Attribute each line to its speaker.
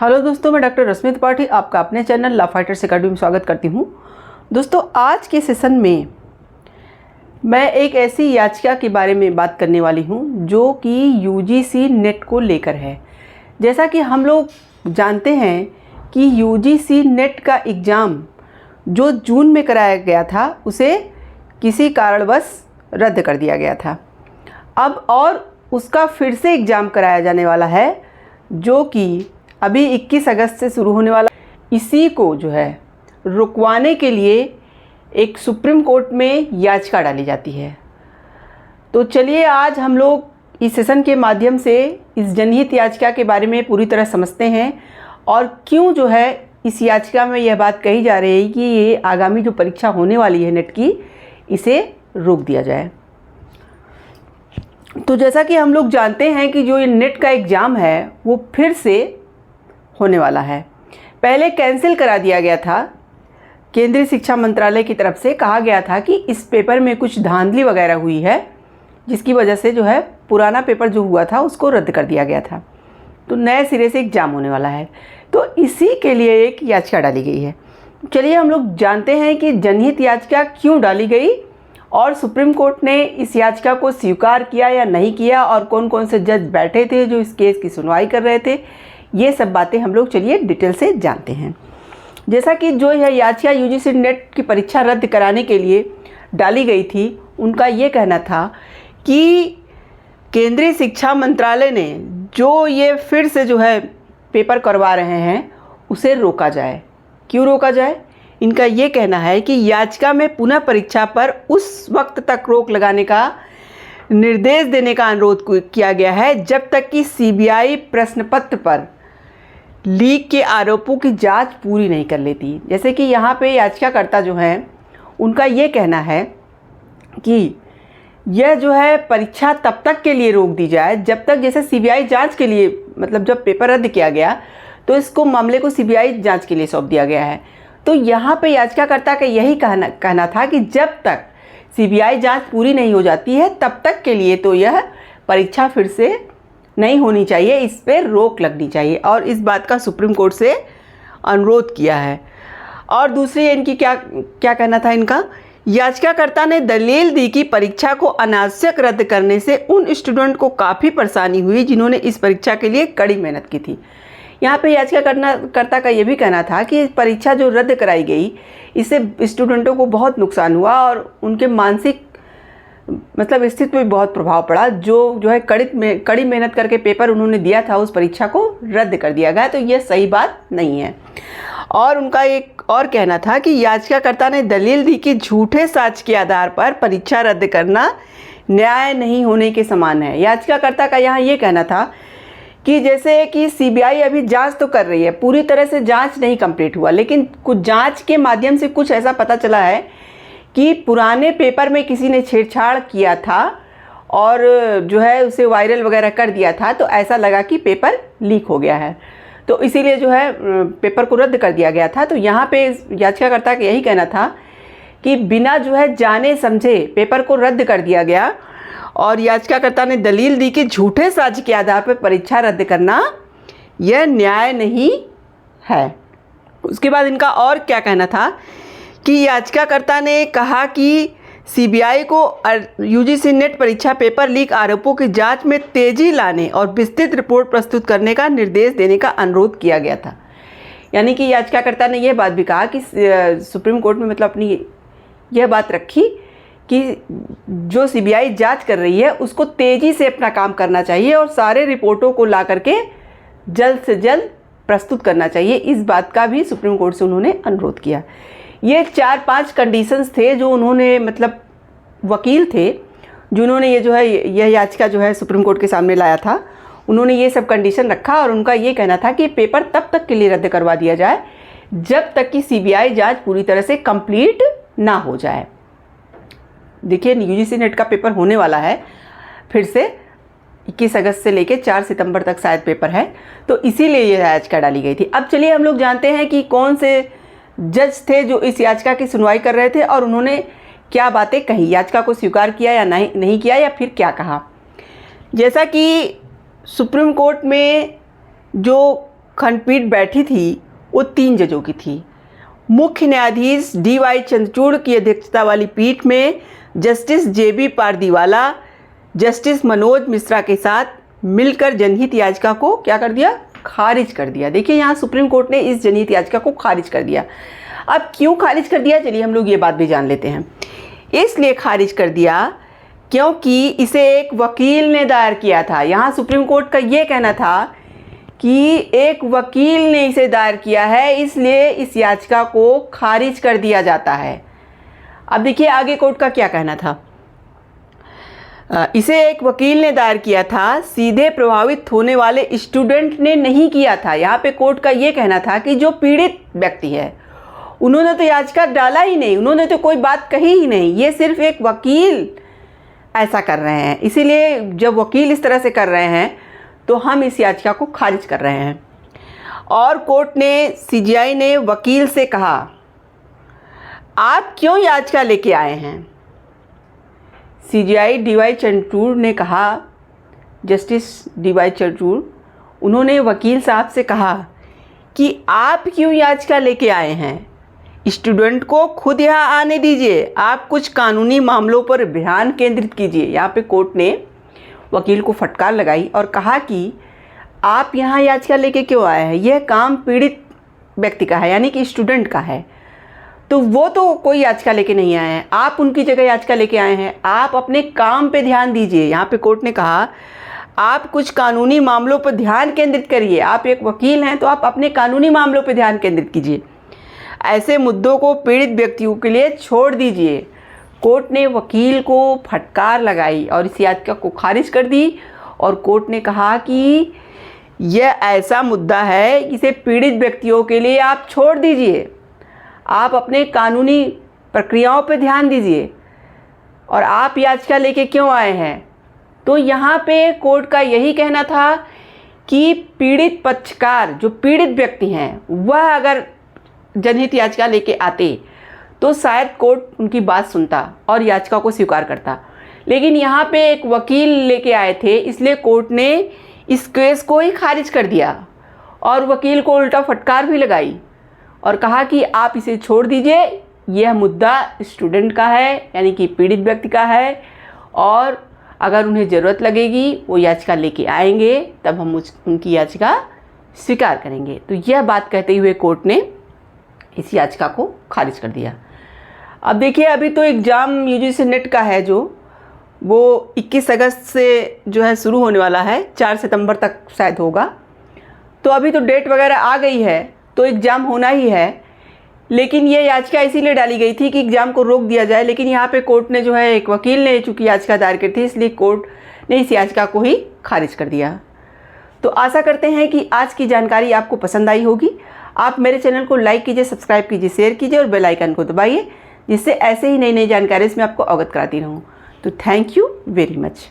Speaker 1: Hello दोस्तों, मैं doctor रश्मि त्रिपाठी आपका अपने चैनल लॉ फाइटर्स अकेडमी में स्वागत करती हूं। दोस्तों, आज के सेशन में मैं एक ऐसी याचिका के बारे में बात करने वाली हूं जो कि यूजीसी नेट को लेकर है। जैसा कि हम लोग जानते हैं कि यूजीसी नेट का एग्ज़ाम जो जून में कराया गया था उसे किसी कारणवश रद्द कर दिया गया था। अब और उसका फिर से एग्ज़ाम कराया जाने वाला है जो कि अभी 21 अगस्त से शुरू होने वाला। इसी को जो है रुकवाने के लिए एक सुप्रीम कोर्ट में याचिका डाली जाती है। तो चलिए आज हम लोग इस सेशन के माध्यम से इस जनहित याचिका के बारे में पूरी तरह समझते हैं और क्यों जो है इस याचिका में यह बात कही जा रही है कि ये आगामी जो परीक्षा होने वाली है नेट की, इसे रोक दिया जाए। तो जैसा कि हम लोग जानते हैं कि जो ये नेट का एग्ज़ाम है वो फिर से होने वाला है। पहले कैंसिल करा दिया गया था। केंद्रीय शिक्षा मंत्रालय की तरफ से कहा गया था कि इस पेपर में कुछ धांधली वगैरह हुई है जिसकी वजह से जो है पुराना पेपर जो हुआ था उसको रद्द कर दिया गया था। तो नए सिरे से एग्ज़ाम होने वाला है, तो इसी के लिए एक याचिका डाली गई है। चलिए हम लोग जानते हैं कि जनहित याचिका क्यों डाली गई और सुप्रीम कोर्ट ने इस याचिका को स्वीकार किया या नहीं किया और कौन कौन से जज बैठे थे जो इस केस की सुनवाई कर रहे थे। ये सब बातें हम लोग चलिए डिटेल से जानते हैं। जैसा कि जो यह याचिका यूजीसी नेट की परीक्षा रद्द कराने के लिए डाली गई थी, उनका ये कहना था कि केंद्रीय शिक्षा मंत्रालय ने जो ये फिर से जो है पेपर करवा रहे हैं उसे रोका जाए। क्यों रोका जाए? इनका ये कहना है कि याचिका में पुनः परीक्षा पर उस वक्त तक रोक लगाने का निर्देश देने का अनुरोध किया गया है जब तक कि सीबीआई प्रश्न पत्र पर लीक के आरोपों की जांच पूरी नहीं कर लेती। जैसे कि यहाँ पे याचिकाकर्ता जो हैं उनका ये कहना है कि यह जो है परीक्षा तब तक के लिए रोक दी जाए जब तक, जैसे सीबीआई जांच के लिए, मतलब जब पेपर रद्द किया गया तो इसको मामले को सीबीआई जांच के लिए सौंप दिया गया है। तो यहाँ पे याचिकाकर्ता का यही कहना था कि जब तक सीबीआई जांच पूरी नहीं हो जाती है तब तक के लिए तो यह परीक्षा फिर से नहीं होनी चाहिए, इस पर रोक लगनी चाहिए और इस बात का सुप्रीम कोर्ट से अनुरोध किया है। और दूसरी इनकी क्या कहना था इनका, याचिकाकर्ता ने दलील दी कि परीक्षा को अनावश्यक रद्द करने से उन स्टूडेंट को काफ़ी परेशानी हुई जिन्होंने इस परीक्षा के लिए कड़ी मेहनत की थी। यहाँ पे याचिकाकर्ता का ये भी कहना था कि परीक्षा जो रद्द कराई गई इससे स्टूडेंटों को बहुत नुकसान हुआ और उनके मानसिक मतलब स्थिति में बहुत प्रभाव पड़ा। जो है कड़ी मेहनत करके पेपर उन्होंने दिया था उस परीक्षा को रद्द कर दिया गया, तो ये सही बात नहीं है। और उनका एक और कहना था कि याचिकाकर्ता ने दलील दी कि झूठे साक्ष्य के आधार पर परीक्षा रद्द करना न्याय नहीं होने के समान है। याचिकाकर्ता का यहाँ ये कहना था कि जैसे कि सीबीआई अभी जांच तो कर रही है, पूरी तरह से जांच नहीं कंप्लीट हुआ, लेकिन कुछ जांच के माध्यम से कुछ ऐसा पता चला है कि पुराने पेपर में किसी ने छेड़छाड़ किया था और जो है उसे वायरल वगैरह कर दिया था, तो ऐसा लगा कि पेपर लीक हो गया है, तो इसीलिए जो है पेपर को रद्द कर दिया गया था। तो यहाँ पे याचिकाकर्ता का यही कहना था कि बिना जो है जाने समझे पेपर को रद्द कर दिया गया और याचिकाकर्ता ने दलील दी कि झूठे साक्ष्य के आधार पर परीक्षा रद्द करना यह न्याय नहीं है। उसके बाद इनका और क्या कहना था कि याचिकाकर्ता ने कहा कि सीबीआई को यूजीसी नेट परीक्षा पेपर लीक आरोपों की जांच में तेजी लाने और विस्तृत रिपोर्ट प्रस्तुत करने का निर्देश देने का अनुरोध किया गया था। यानी कि याचिकाकर्ता ने यह बात भी कहा कि सुप्रीम कोर्ट में मतलब अपनी यह बात रखी कि जो सीबीआई जांच कर रही है उसको तेज़ी से अपना काम करना चाहिए और सारे रिपोर्टों को ला करके जल्द से जल्द प्रस्तुत करना चाहिए। इस बात का भी सुप्रीम कोर्ट से उन्होंने अनुरोध किया। ये 4-5 कंडीशंस थे जो उन्होंने, मतलब वकील थे जिन्होंने ये जो है यह याचिका जो है सुप्रीम कोर्ट के सामने लाया था, उन्होंने ये सब कंडीशन रखा और उनका ये कहना था कि पेपर तब तक के लिए रद्द करवा दिया जाए जब तक कि सीबीआई जांच पूरी तरह से कंप्लीट ना हो जाए। देखिए यूजीसी नेट का पेपर होने वाला है फिर से 21 अगस्त से लेकर 4 सितंबर तक शायद पेपर है, तो इसीलिए यह याचिका डाली गई थी। अब चलिए हम लोग जानते हैं कि कौन से जज थे जो इस याचिका की सुनवाई कर रहे थे और उन्होंने क्या बातें कही, याचिका को स्वीकार किया या नहीं किया या फिर क्या कहा। जैसा कि सुप्रीम कोर्ट में जो खंडपीठ बैठी थी वो 3 जजों की थी। मुख्य न्यायाधीश DY चंद्रचूड़ की अध्यक्षता वाली पीठ में justice JB Pardiwala, justice Manoj Mishra के साथ मिलकर जनहित याचिका को क्या कर दिया? खारिज कर दिया। देखिए यहाँ सुप्रीम कोर्ट ने इस जनहित याचिका को खारिज कर दिया। अब क्यों खारिज कर दिया, चलिए हम लोग ये बात भी जान लेते हैं। इसलिए खारिज कर दिया क्योंकि इसे एक वकील ने दायर किया था। यहाँ सुप्रीम कोर्ट का ये कहना था कि एक वकील ने इसे दायर किया है, इसलिए इस याचिका को खारिज कर दिया जाता है। अब देखिए आगे कोर्ट का क्या कहना था। इसे एक वकील ने दायर किया था, सीधे प्रभावित होने वाले स्टूडेंट ने नहीं किया था। यहाँ पे कोर्ट का ये कहना था कि जो पीड़ित व्यक्ति है उन्होंने तो याचिका डाला ही नहीं, उन्होंने तो कोई बात कही ही नहीं, ये सिर्फ एक वकील ऐसा कर रहे हैं। इसीलिए जब वकील इस तरह से कर रहे हैं तो हम इस याचिका को खारिज कर रहे हैं। और कोर्ट ने, CJI ने वकील से कहा, आप क्यों याचिका लेके आए हैं? CJI DY चंद्रचूड़ ने कहा, जस्टिस DY चंद्रचूड़, उन्होंने वकील साहब से कहा कि आप क्यों याचिका लेके आए हैं? स्टूडेंट को खुद यहाँ आने दीजिए, आप कुछ कानूनी मामलों पर ध्यान केंद्रित कीजिए। यहाँ पे कोर्ट ने वकील को फटकार लगाई और कहा कि आप यहाँ याचिका लेके क्यों आए हैं? यह काम पीड़ित व्यक्ति का है, यानी कि स्टूडेंट का है, तो वो तो कोई याचिका लेके नहीं आए हैं, आप उनकी जगह याचिका लेके आए हैं। आप अपने काम पे ध्यान दीजिए। यहाँ पे कोर्ट ने कहा आप कुछ कानूनी मामलों पर ध्यान केंद्रित करिए। आप एक वकील हैं तो आप अपने कानूनी मामलों पर ध्यान केंद्रित कीजिए, ऐसे मुद्दों को पीड़ित व्यक्तियों के लिए छोड़ दीजिए। कोर्ट ने वकील को फटकार लगाई और इस याचिका को खारिज कर दी और कोर्ट ने कहा कि यह ऐसा मुद्दा है, इसे पीड़ित व्यक्तियों के लिए आप छोड़ दीजिए, आप अपने कानूनी प्रक्रियाओं पर ध्यान दीजिए और आप याचिका लेके क्यों आए हैं? तो यहाँ पे कोर्ट का यही कहना था कि पीड़ित पक्षकार, जो पीड़ित व्यक्ति हैं, वह अगर जनहित याचिका लेके आते तो शायद कोर्ट उनकी बात सुनता और याचिका को स्वीकार करता। लेकिन यहाँ पे एक वकील लेके आए थे, इसलिए कोर्ट ने इस केस को ही खारिज कर दिया और वकील को उल्टा फटकार भी लगाई और कहा कि आप इसे छोड़ दीजिए, यह मुद्दा स्टूडेंट का है, यानी कि पीड़ित व्यक्ति का है, और अगर उन्हें ज़रूरत लगेगी वो याचिका लेके आएंगे, तब हम उनकी याचिका स्वीकार करेंगे। तो यह बात कहते हुए कोर्ट ने इस याचिका को खारिज कर दिया। अब देखिए अभी तो एग्ज़ाम UGC नेट का है जो वो 21 अगस्त से जो है शुरू होने वाला है, 4 सितंबर तक शायद होगा। तो अभी तो डेट वगैरह आ गई है तो एग्ज़ाम होना ही है, लेकिन ये याचिका इसीलिए डाली गई थी कि एग्ज़ाम को रोक दिया जाए। लेकिन यहाँ पे कोर्ट ने जो है, एक वकील ने चूँकि याचिका दायर की थी, इसलिए कोर्ट ने इस याचिका को ही खारिज कर दिया। तो आशा करते हैं कि आज की जानकारी आपको पसंद आई होगी। आप मेरे चैनल को लाइक कीजिए, सब्सक्राइब कीजिए, शेयर कीजिए और बेल आइकन को दबाइए, जिससे ऐसे ही नई नई जानकारी मैं आपको अवगत कराती रहूँ। तो थैंक यू वेरी मच।